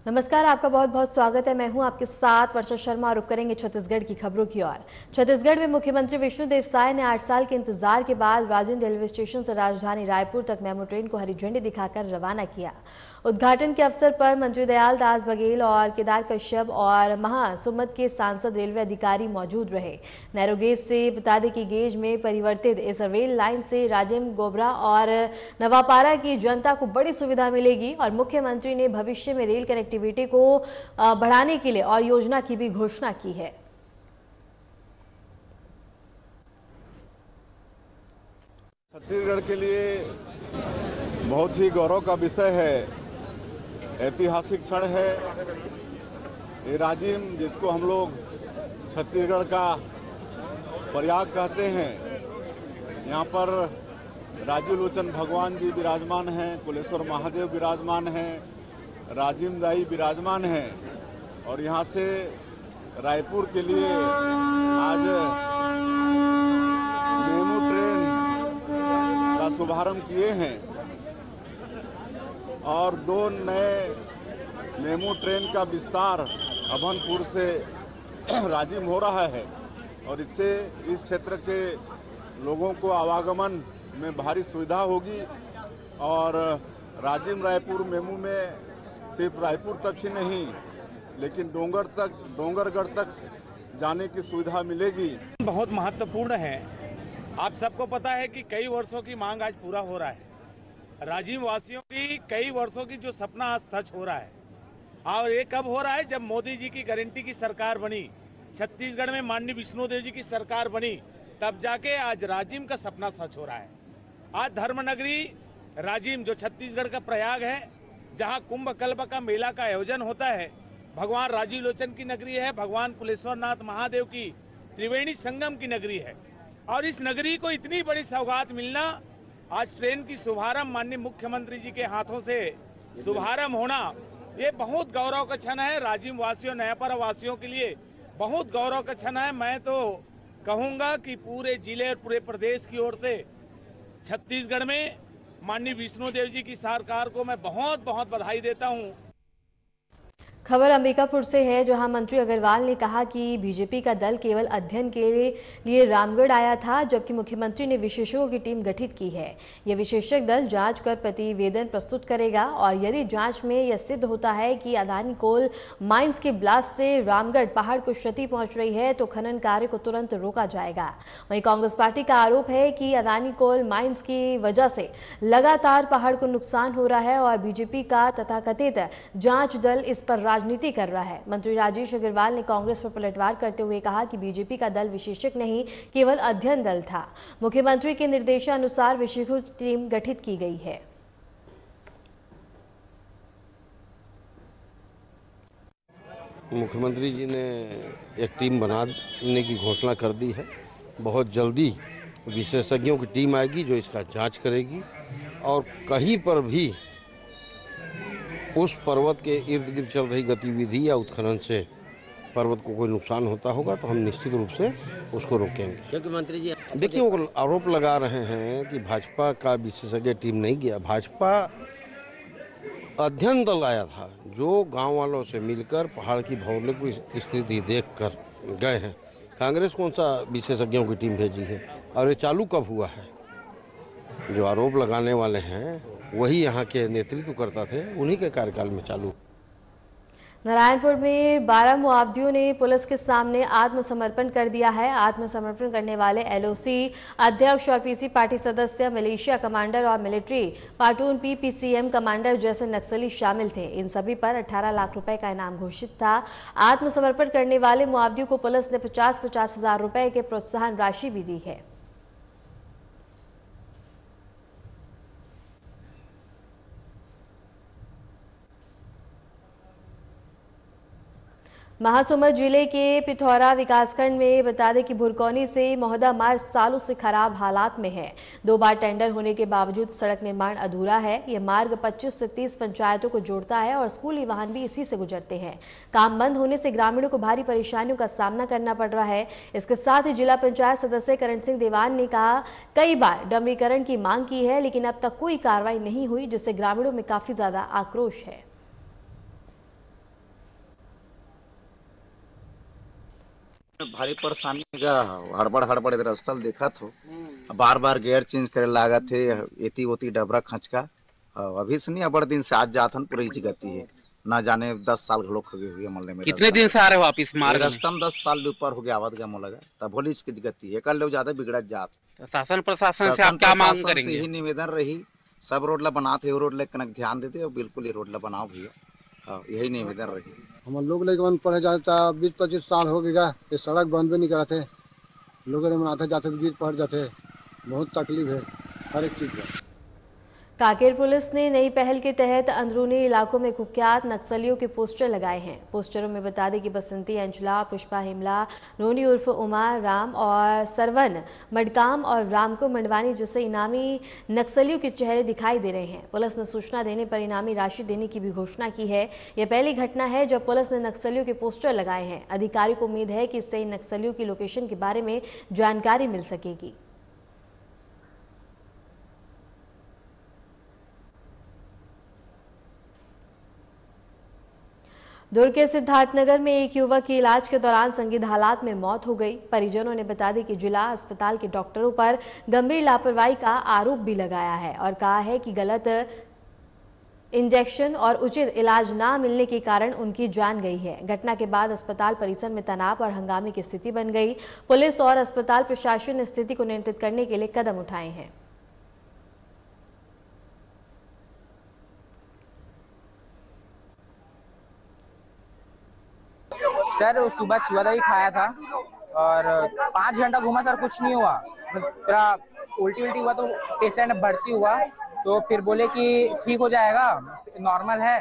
नमस्कार, आपका बहुत बहुत स्वागत है। मैं हूं आपके साथ वर्षा शर्मा और रुक करेंगे छत्तीसगढ़ की खबरों की ओर। छत्तीसगढ़ में मुख्यमंत्री विष्णुदेव साय ने 8 साल के इंतजार के बाद राजिम रेलवे स्टेशन से राजधानी रायपुर तक मेमू ट्रेन को हरी झंडी दिखाकर रवाना किया। उद्घाटन के अवसर पर मंत्री दयाल दास बघेल और केदार कश्यप और महासुमत के सांसद रेलवे अधिकारी मौजूद रहे। नैरोगेज से बता दें कि गेज में परिवर्तित इस रेल लाइन से राजिम, गोबरा और नवापारा की जनता को बड़ी सुविधा मिलेगी और मुख्यमंत्री ने भविष्य में रेल कनेक्टिविटी को बढ़ाने के लिए और योजना की भी घोषणा की है। छत्तीसगढ़ के लिए बहुत ही गौरव का विषय है, ऐतिहासिक क्षण है। ये राजिम, जिसको हम लोग छत्तीसगढ़ का प्रयाग कहते हैं, यहाँ पर राजू लोचन भगवान जी विराजमान हैं, कुलेश्वर महादेव विराजमान हैं, राजिम दाई विराजमान हैं और यहाँ से रायपुर के लिए आज मेमू ट्रेन का शुभारंभ किए हैं और 2 नए मेमू ट्रेन का विस्तार अभनपुर से राजिम हो रहा है और इससे इस क्षेत्र के लोगों को आवागमन में भारी सुविधा होगी और राजिम रायपुर मेमू में सिर्फ रायपुर तक ही नहीं लेकिन डोंगरगढ़ तक जाने की सुविधा मिलेगी। बहुत महत्वपूर्ण है। आप सबको पता है कि कई वर्षों की मांग आज पूरा हो रहा है। राजिम वासियों की कई वर्षों की जो सपना आज सच हो रहा है और ये कब हो रहा है? जब मोदी जी की गारंटी की सरकार बनी, छत्तीसगढ़ में माननीय विष्णुदेव जी की सरकार बनी, तब जाके आज राजिम का सपना सच हो रहा है। आज धर्मनगरी राजिम जो छत्तीसगढ़ का प्रयाग है, जहां कुंभ कल्प का मेला का आयोजन होता है, भगवान राजीव लोचन की नगरी है, भगवान कुलेश्वर नाथ महादेव की त्रिवेणी संगम की नगरी है और इस नगरी को इतनी बड़ी सौगात मिलना, आज ट्रेन की शुभारंभ माननीय मुख्यमंत्री जी के हाथों से शुभारंभ होना, ये बहुत गौरव का क्षण है। राजिम वासियों, नयापारा वासियों के लिए बहुत गौरव का क्षण है। मैं तो कहूँगा कि पूरे जिले और पूरे प्रदेश की ओर से छत्तीसगढ़ में माननीय विष्णुदेव जी की सरकार को मैं बहुत बहुत बधाई देता हूँ। खबर अंबिकापुर से है, जहां मंत्री अग्रवाल ने कहा कि बीजेपी का दल केवल अध्ययन के लिए रामगढ़ आया था, जबकि मुख्यमंत्री ने विशेषज्ञों की टीम गठित की है। यह विशेषज्ञ दल जांच कर प्रतिवेदन प्रस्तुत करेगा और यदि जांच में यह सिद्ध होता है कि अदानी कोल माइंस के ब्लास्ट से रामगढ़ पहाड़ को क्षति पहुंच रही है तो खनन कार्य को तुरंत रोका जाएगा। वहीं कांग्रेस पार्टी का आरोप है कि अदानी कोल माइंस की वजह से लगातार पहाड़ को नुकसान हो रहा है और बीजेपी का तथाकथित जांच दल इस पर राजनीति कर रहा है। मंत्री राजेश अग्रवाल ने कांग्रेस पर पलटवार करते हुए कहा कि बीजेपी का दल विशेषज्ञ नहीं, केवल अध्ययन दल था। मुख्यमंत्री के निर्देशानुसार विशेषज्ञ टीम गठित की गई है। मुख्यमंत्री जी ने एक टीम बनाने की घोषणा कर दी है। बहुत जल्दी विशेषज्ञों की टीम आएगी जो इसका जांच करेगी और कहीं पर भी उस पर्वत के इर्द गिर्द चल रही गतिविधि या उत्खनन से पर्वत को कोई नुकसान होता होगा तो हम निश्चित रूप से उसको रोकेंगे। क्योंकि मंत्री जी देखिए, वो आरोप लगा रहे हैं कि भाजपा का विशेषज्ञ टीम नहीं गया। भाजपा अध्ययन दल आया था जो गांव वालों से मिलकर पहाड़ की भौगोलिक स्थिति देखकर गए हैं। कांग्रेस कौन सा विशेषज्ञों की टीम भेजी है और ये चालू कब हुआ है? जो आरोप लगाने वाले हैं वही यहाँ के नेतृत्व करता थे, उन्हीं के कार्यकाल में चालू। नारायणपुर में 12 मुआवदियों ने पुलिस के सामने आत्मसमर्पण कर दिया है। आत्मसमर्पण करने वाले एलओसी अध्यक्ष और पीसी पार्टी सदस्य, मिलिशिया कमांडर और मिलिट्री प्लाटून पीपीसीएम कमांडर जैसे नक्सली शामिल थे। इन सभी पर 18 लाख रुपए का इनाम घोषित था। आत्मसमर्पण करने वाले मुआवदियों को पुलिस ने 50-50 हजार रुपए के प्रोत्साहन राशि भी दी है। महासमुंद जिले के पिथौरा विकासखंड में बता दें कि भुरकौनी से महोदा मार्ग सालों से खराब हालात में है। 2 बार टेंडर होने के बावजूद सड़क निर्माण अधूरा है। यह मार्ग 25 से 30 पंचायतों को जोड़ता है और स्कूली वाहन भी इसी से गुजरते हैं। काम बंद होने से ग्रामीणों को भारी परेशानियों का सामना करना पड़ रहा है। इसके साथ ही जिला पंचायत सदस्य करण सिंह देवान ने कहा, कई बार डमरीकरण की मांग की है लेकिन अब तक कोई कार्रवाई नहीं हुई, जिससे ग्रामीणों में काफी ज्यादा आक्रोश है। भारी परेशानी का हड़बड़ इधर स्थल देखा तो बार बार गेयर चेंज करे लागा थे एती ओती डबरा खचका अभी से नहीं अबड़ दिन से आज जाथन पूरी गति है ना जाने 10 साल घलोक हो गए मल्ले में। कितने दिन से आ रहे हो आप इस मार्ग में? रास्ता में 10 साल ऊपर हो गया आवत गमो लगा तब भोली इसकी गति है कल लोग ज्यादा बिगड़ जात। शासन प्रशासन से आप क्या मांग करेंगे? यही निवेदन रही सब रोड ला बनाते रोड ले कनक ध्यान देते और बिल्कुल ही रोड ला बनाओ भैया यही निवेदन रही। हम लोग लेकिन पढ़े जाता 20-25 साल हो गया ये सड़क बंद भी नहीं कराते लोग आते जाते गिर पड़ जाते बहुत तकलीफ है हर एक चीज का। कांकेर पुलिस ने नई पहल के तहत अंदरूनी इलाकों में कुख्यात नक्सलियों के पोस्टर लगाए हैं। पोस्टरों में बता दें कि बसंती अंचला, पुष्पा हिमला, नोनी उर्फ उमा राम और सरवन मडकाम और रामको मंडवानी जैसे इनामी नक्सलियों के चेहरे दिखाई दे रहे हैं। पुलिस ने सूचना देने पर इनामी राशि देने की भी घोषणा की है। यह पहली घटना है जब पुलिस ने नक्सलियों के पोस्टर लगाए हैं। अधिकारियों को उम्मीद है कि इससे इन नक्सलियों की लोकेशन के बारे में जानकारी मिल सकेगी। दुर्ग के सिद्धार्थनगर में एक युवक की इलाज के दौरान संदिग्ध हालात में मौत हो गई। परिजनों ने बता दी कि जिला अस्पताल के डॉक्टरों पर गंभीर लापरवाही का आरोप भी लगाया है और कहा है कि गलत इंजेक्शन और उचित इलाज ना मिलने के कारण उनकी जान गई है। घटना के बाद अस्पताल परिसर में तनाव और हंगामे की स्थिति बन गई। पुलिस और अस्पताल प्रशासन ने स्थिति को नियंत्रित करने के लिए कदम उठाए हैं। सर सुबह चूहा दही खाया था और 5 घंटा घूमा सर, कुछ नहीं हुआ। पूरा उल्टी हुआ तो पेशेंट भर्ती हुआ तो फिर बोले कि ठीक हो जाएगा, नॉर्मल है।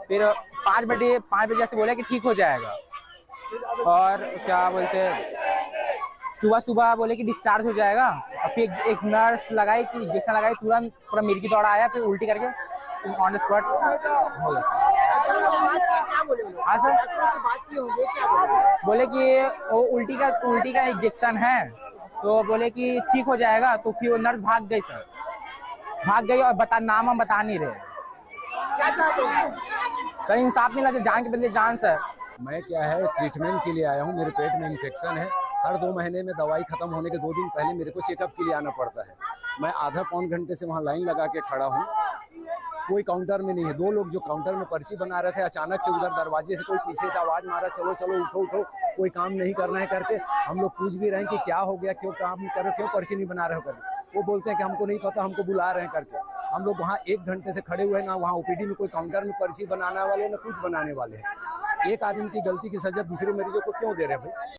फिर 5 बजे से बोले कि ठीक हो जाएगा और क्या बोलते सुबह बोले कि डिस्चार्ज हो जाएगा। और फिर एक नर्स लगाई कि इंजेक्शन लगाई, तुरंत पूरा मिर्गी दौड़ा आया, फिर उल्टी करके ऑन द स्पॉट हो गया सर। हाँ सर, बोले कि वो उल्टी का इंजेक्शन है तो बोले कि ठीक हो जाएगा। तो फिर वो नर्स भाग गई सर, भाग गई और नाम हम बता नहीं रहे। क्या चाहते हैं सर? इंसाफ मिलना चाहिए, जान के बदले जान सर। मैं क्या है ट्रीटमेंट के लिए आया हूँ, मेरे पेट में इन्फेक्शन है। हर 2 महीने में दवाई खत्म होने के 2 दिन पहले मेरे को चेकअप के लिए आना पड़ता है। मैं आधा पौन घंटे से वहाँ लाइन लगा के खड़ा हूँ, कोई काउंटर में नहीं है। 2 लोग जो काउंटर में पर्ची बना रहे थे, अचानक से उधर दरवाजे से कोई पीछे से आवाज मारा, चलो चलो उठो, कोई काम नहीं करना है करके। हम लोग पूछ भी रहे हैं कि क्या हो गया, क्यों काम नहीं कर रहे, क्यों पर्ची नहीं बना रहे हो करके। वो बोलते हैं कि हमको नहीं पता, हमको बुला रहे हैं करके। हम लोग वहाँ 1 घंटे से खड़े हुए, ना वहाँ ओपीडी में कोई काउंटर में पर्ची बनाने वाले, ना कुछ बनाने वाले हैं। एक आदमी की गलती की सजा दूसरे मरीजों को क्यों दे रहे हैं भाई?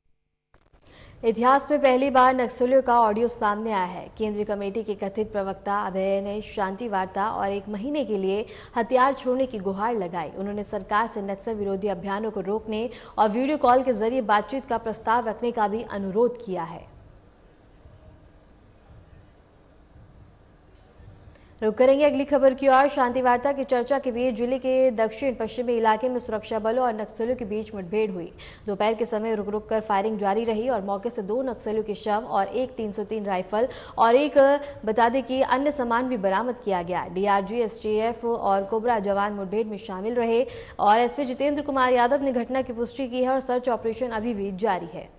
इतिहास में पहली बार नक्सलियों का ऑडियो सामने आया है। केंद्रीय कमेटी के कथित प्रवक्ता अभय ने शांति वार्ता और 1 महीने के लिए हथियार छोड़ने की गुहार लगाई। उन्होंने सरकार से नक्सल विरोधी अभियानों को रोकने और वीडियो कॉल के जरिए बातचीत का प्रस्ताव रखने का भी अनुरोध किया है। रुक करेंगे अगली खबर की ओर। शांति वार्ता की चर्चा के बीच जिले के दक्षिण पश्चिमी इलाके में सुरक्षा बलों और नक्सलियों के बीच मुठभेड़ हुई। दोपहर के समय रुक रुक कर फायरिंग जारी रही और मौके से 2 नक्सलियों के शव और एक 303 राइफल और एक बता दें कि अन्य सामान भी बरामद किया गया। डीआरजी, एसटीएफ और कोबरा जवान मुठभेड़ में शामिल रहे और एसपी जितेंद्र कुमार यादव ने घटना की पुष्टि की है और सर्च ऑपरेशन अभी भी जारी है।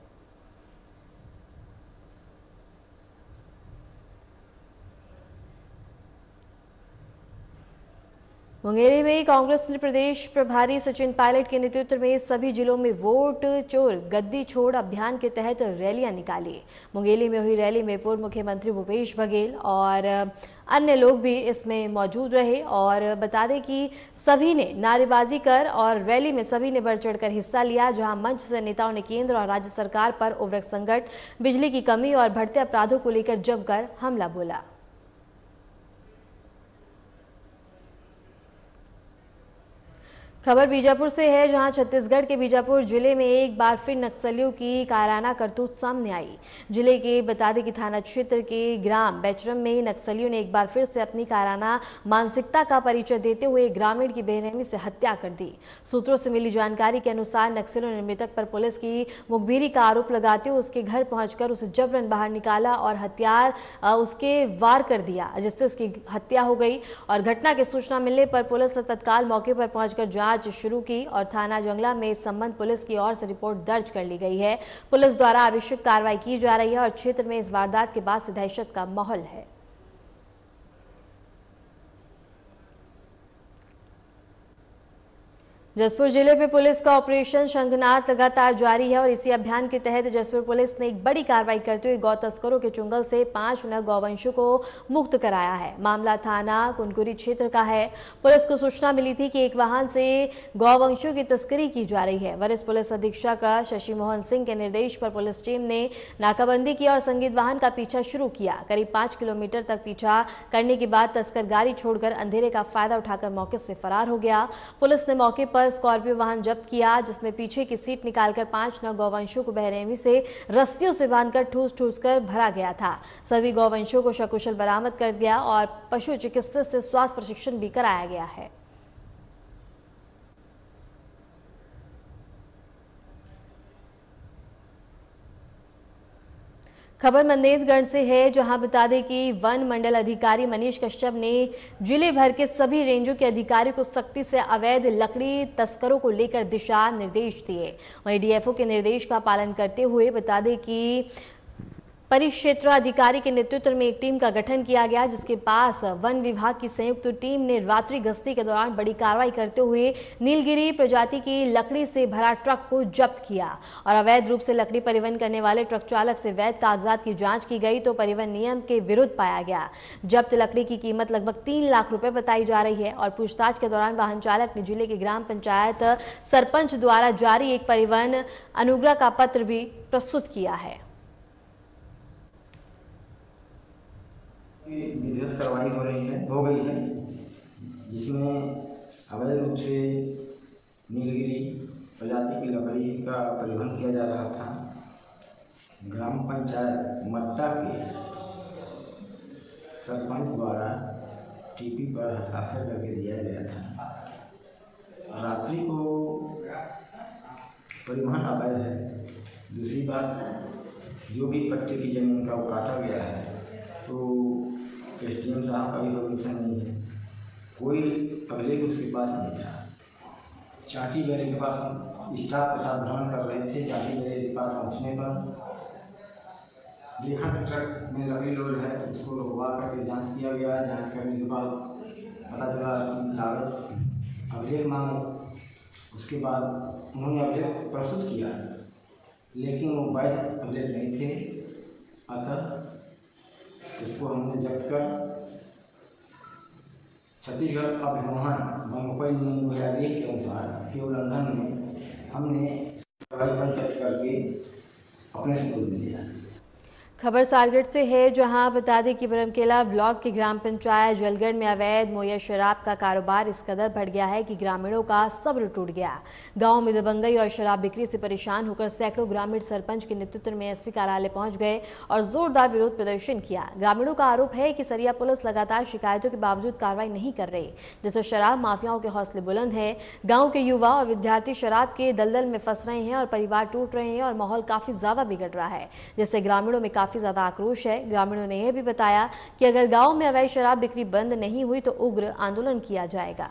मुंगेली में कांग्रेस ने प्रदेश प्रभारी सचिन पायलट के नेतृत्व में सभी जिलों में वोट चोर गद्दी छोड़ अभियान के तहत रैलियां निकाली। मुंगेली में हुई रैली में पूर्व मुख्यमंत्री भूपेश बघेल और अन्य लोग भी इसमें मौजूद रहे और बता दें कि सभी ने नारेबाजी कर और रैली में सभी ने बढ़ चढ़कर हिस्सा लिया, जहां मंच से नेताओं ने केंद्र और राज्य सरकार पर उर्वरक संकट, बिजली की कमी और बढ़ते अपराधों को लेकर जमकर हमला बोला। खबर बीजापुर से है, जहां छत्तीसगढ़ के बीजापुर जिले में एक बार फिर नक्सलियों की कायराना करतूत सामने आई। जिले के बता दें कि थाना क्षेत्र के ग्राम बेचरम में नक्सलियों ने एक बार फिर से अपनी कायराना मानसिकता का परिचय देते हुए ग्रामीण की बेरहमी से हत्या कर दी। सूत्रों से मिली जानकारी के अनुसार नक्सलियों ने मृतक पर पुलिस की मुखबिरी का आरोप लगाते हुए उसके घर पहुंचकर उसे जबरन बाहर निकाला और हथियार उसके वार कर दिया, जिससे उसकी हत्या हो गई। और घटना की सूचना मिलने पर पुलिस ने तत्काल मौके पर पहुंचकर जांच जांच शुरू की और थाना जंगला में इस संबंध पुलिस की ओर से रिपोर्ट दर्ज कर ली गई है। पुलिस द्वारा आवश्यक कार्रवाई की जा रही है और क्षेत्र में इस वारदात के बाद से दहशत का माहौल है। जसपुर जिले में पुलिस का ऑपरेशन शंखनाद लगातार जारी है और इसी अभियान के तहत जसपुर पुलिस ने एक बड़ी कार्रवाई करते हुए गौ तस्करों के चुंगल से 5 नर गौवंशों को मुक्त कराया है। मामला थाना कुनकुरी क्षेत्र का है। पुलिस को सूचना मिली थी कि एक वाहन से गौवंशों की तस्करी की जा रही है। वरिष्ठ पुलिस अधीक्षक शशि मोहन सिंह के निर्देश पर पुलिस टीम ने नाकाबंदी की और संदिग्ध वाहन का पीछा शुरू किया। करीब 5 किलोमीटर तक पीछा करने के बाद तस्कर गाड़ी छोड़कर अंधेरे का फायदा उठाकर मौके से फरार हो गया। पुलिस ने मौके पर स्कॉर्पियो वाहन जब्त किया, जिसमें पीछे की सीट निकालकर 5 नर गौवंशों को बहरेमी से रस्सियों से बांधकर ठूस कर भरा गया था। सभी गौवंशों को सकुशल बरामद कर गया और पशु चिकित्सक से स्वास्थ्य प्रशिक्षण भी कराया गया है। खबर मंदेरगढ़ से है, जहां बता दें कि वन मंडल अधिकारी मनीष कश्यप ने जिले भर के सभी रेंजों के अधिकारियों को सख्ती से अवैध लकड़ी तस्करों को लेकर दिशा निर्देश दिए। वहीं डीएफओ के निर्देश का पालन करते हुए बता दें कि परिक्षेत्र अधिकारी के नेतृत्व में एक टीम का गठन किया गया, जिसके पास वन विभाग की संयुक्त टीम ने रात्रि गश्ती के दौरान बड़ी कार्रवाई करते हुए नीलगिरी प्रजाति की लकड़ी से भरा ट्रक को जब्त किया और अवैध रूप से लकड़ी परिवहन करने वाले ट्रक चालक से वैध कागजात की जांच की गई तो परिवहन नियम के विरुद्ध पाया गया। जब्त लकड़ी की कीमत लगभग 3 लाख रुपए बताई जा रही है और पूछताछ के दौरान वाहन चालक ने जिले के ग्राम पंचायत सरपंच द्वारा जारी एक परिवहन अनुग्रह का पत्र भी प्रस्तुत किया है। विधिवत कार्रवाई हो गई है, जिसमें अवैध रूप से नीलगिरी प्रजाति की लकड़ी का परिवहन किया जा रहा था। ग्राम पंचायत मट्टा के सरपंच द्वारा टीपी पर हस्ताक्षर करके दिया गया था। रात्रि को परिवहन अवैध है। दूसरी बात, जो भी पट्टे की जमीन का वो काटा गया है तो एसडीएम साहब का भी परमिशन नहीं है, कोई अभिलेख उसके पास नहीं था। चाटी बेरे के पास स्टाफ के साथ भ्रमण कर रहे थे। चाटी बेरे के पास पहुंचने पर देखा कि ट्रक में लकड़ी लोड है, उसको रुकवा करके जांच किया गया। जांच करने के बाद पता चला कि कागज अभिलेख मांगे। उसके बाद उन्होंने अभिलेख प्रस्तुत किया, लेकिन वो वैध अभिलेख नहीं थे। अतः इसको हमने जब्त कर छत्तीसगढ़ अभिवहन वनोपज नियम 2001 के अनुसार के उल्लंघन में हमने पंचायत करके अपने से कुल लिया। खबर सारगढ़ से है, जहां बता दें कि बरमकेला ब्लॉक की ग्राम पंचायत जलगढ़ में अवैध मुहैया शराब का कारोबार इस कदर बढ़ गया है कि ग्रामीणों का सब्र टूट गया। गांव में दबंगई और शराब बिक्री से परेशान होकर सैकड़ों ग्रामीण सरपंच के नेतृत्व में एसपी कार्यालय पहुंच गए और जोरदार विरोध प्रदर्शन किया। ग्रामीणों का आरोप है कि सरिया पुलिस लगातार शिकायतों के बावजूद कार्रवाई नहीं कर रही, जिससे शराब माफियाओं के हौसले बुलंद है। गाँव के युवा और विद्यार्थी शराब के दलदल में फंस रहे हैं और परिवार टूट रहे हैं और माहौल काफी ज्यादा बिगड़ रहा है, जिससे ग्रामीणों में काफी ज्यादा आक्रोश है। ग्रामीणों ने यह भी बताया कि अगर गांव में अवैध शराब बिक्री बंद नहीं हुई तो उग्र आंदोलन किया जाएगा।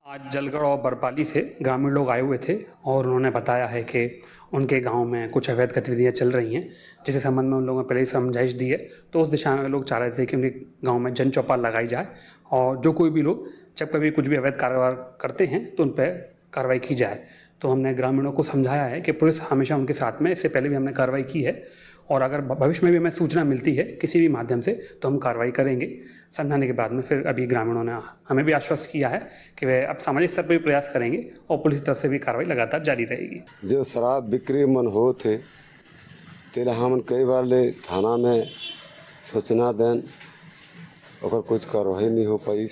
आज जलगढ़ और बरपाली से ग्रामीण लोग आए हुए थे और उन्होंने बताया है कि उनके गांव में कुछ अवैध गतिविधियां चल रही हैं, जिसके संबंध में उन लोगों ने पहले ही समझाइश दी है। तो उस दिशा में लोग चाह रहे थे कि उनके गांव में जन चौपाल लगाई जाए और जो कोई भी लोग जब कभी कुछ भी अवैध कारोबार करते हैं तो उन पर कार्रवाई की जाए। तो हमने ग्रामीणों को समझाया है कि पुलिस हमेशा उनके साथ में, इससे पहले भी हमने कार्रवाई की है और अगर भविष्य में भी हमें सूचना मिलती है किसी भी माध्यम से तो हम कार्रवाई करेंगे। समझाने के बाद में फिर अभी ग्रामीणों ने हमें भी आश्वस्त किया है कि वे अब सामाजिक स्तर पर भी प्रयास करेंगे और पुलिस की तरफ से भी कार्रवाई लगातार जारी रहेगी। जो शराब बिक्री मन हो थे तेरा हम कई बार ले थाना में सूचना दें और कुछ कार्रवाई नहीं हो पाई।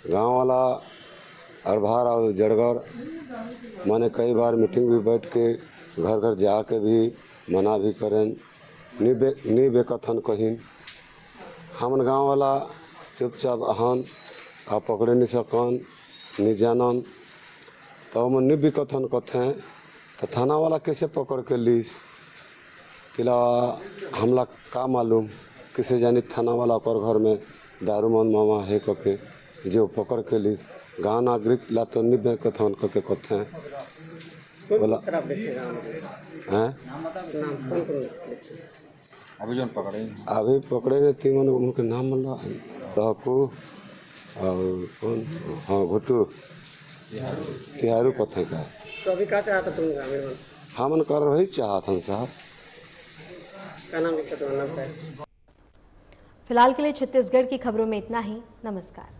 गाँव वाला अरभार और जड़गढ़ मैंने कई बार मीटिंग भी बैठ के घर घर जाके भी मना भी करें, नहीं बेकथन कहीं। हमन गाँव वाला चुपचाप आहन आ पकड़े नहीं सकन नहीं जानन, तो हम नहीं बेकथन कथें तो थाना वाला कैसे पकड़ के लीस तिला हमला का मालूम। किसे जानी थाना वाला कर घर में दारू मन मामा है करके जो पकड़ के ली गाँव नागरिक ला तो नहीं बैंक कथन करके कथे बोला हैं अभी पकड़े ने तीन उनके नाम मतलब डाकू और कौन हाँ घुटू तिहारू कथे का। तो अभी क्या चाहता तुम ग्रामीण में? हमन कर रही चाहत साहब। क्या नाम लिखा तुम्हारा? फिलहाल के लिए छत्तीसगढ़ की खबरों में इतना ही। नमस्कार।